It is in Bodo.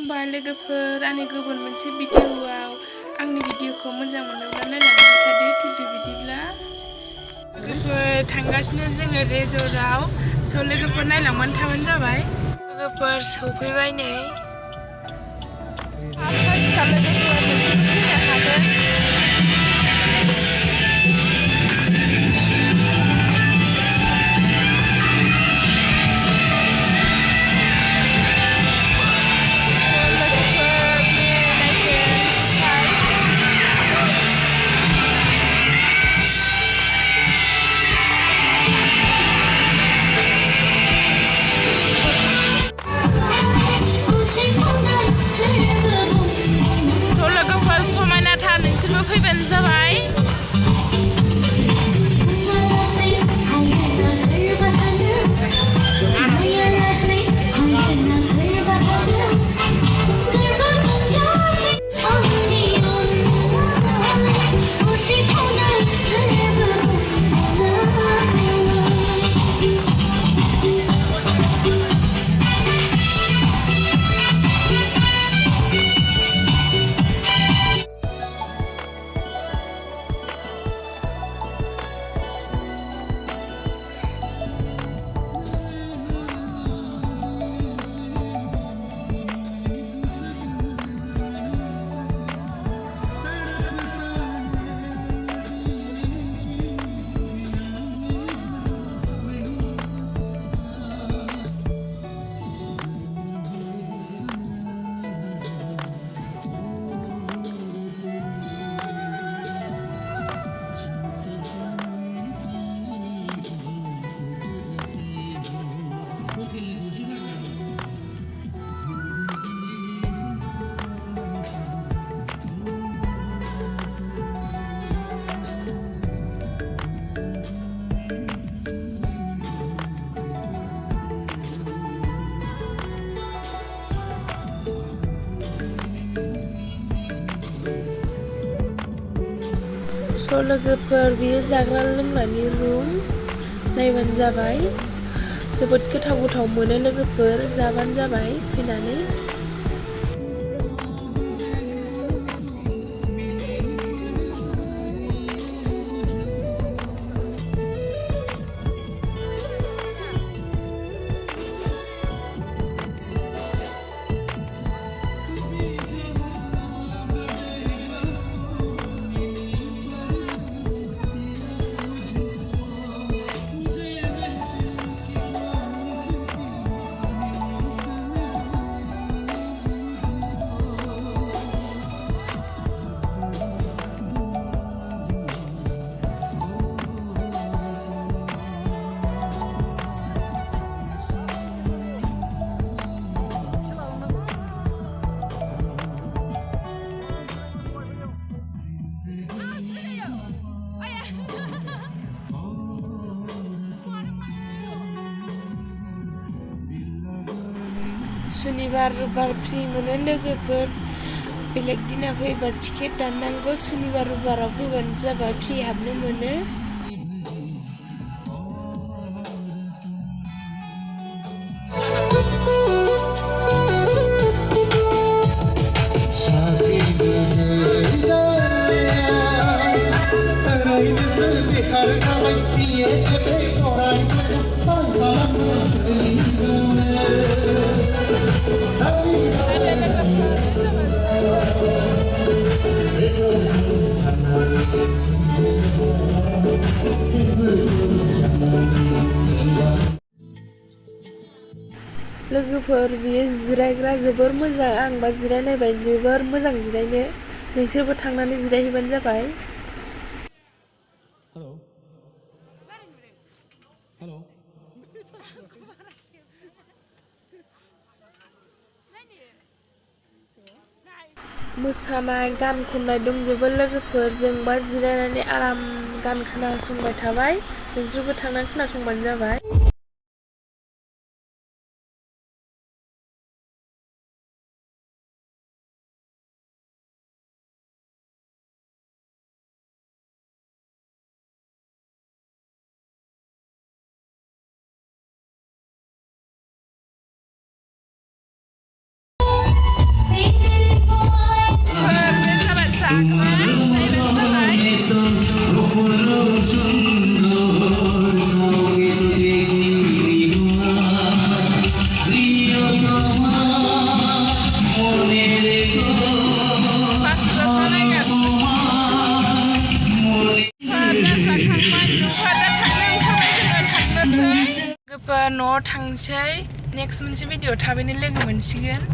खुलुमबाय लोगोफोर आंनि गुबुन मोनसे भिडिअआव आंनि भिडिअखौ मोजां मोनोब्ला नायलांबाय थादो थुदो बिदिब्ला लोगोफोर थांगासिनो जोङो रेजर्टआव स' लोगोफोर नायलांबानो थाबानो जाबाय लोगोफोर सौफैबाय नै फार्स्ट लोगोफोर नोंसोर फैनो हागोन समायनाथार नोंसोरबो फैबानो जाबाय लोगोफोर बियो जाग्रा लोंग्रानि रुम नायबानो जाबाय जोबोद गोथाव मोनो लोगोफोर जाबानो जाबाय फैनानै सुनिबार रबिबार फ्रि मोनो लोगोफोर बेलेग दिनाव फैबा टिकेट दाननांगौ सुनिबार रबिबाराव फैबानो जाबाय फ्रि हाबनो मोनो लोगोफोर बियो जिरायग्रा जोबोर मोजां आंबा जिरायनायबाय जोबोर मोजां जिरायनो नोंसोरबो थांनानै जिरायहैबानो जाबाय मोसानाय गान खननाय दंजोबो लोगोफोर जोंबा जिरायनानै आराम गान खोनासंबाय थाबाय नोंसोरबो थांनानै खोनासंबानो जाबाय न'आव थांसै नेक्स्ट मोनसे भिडिअ थाबैनो लोगो मोनसिगोन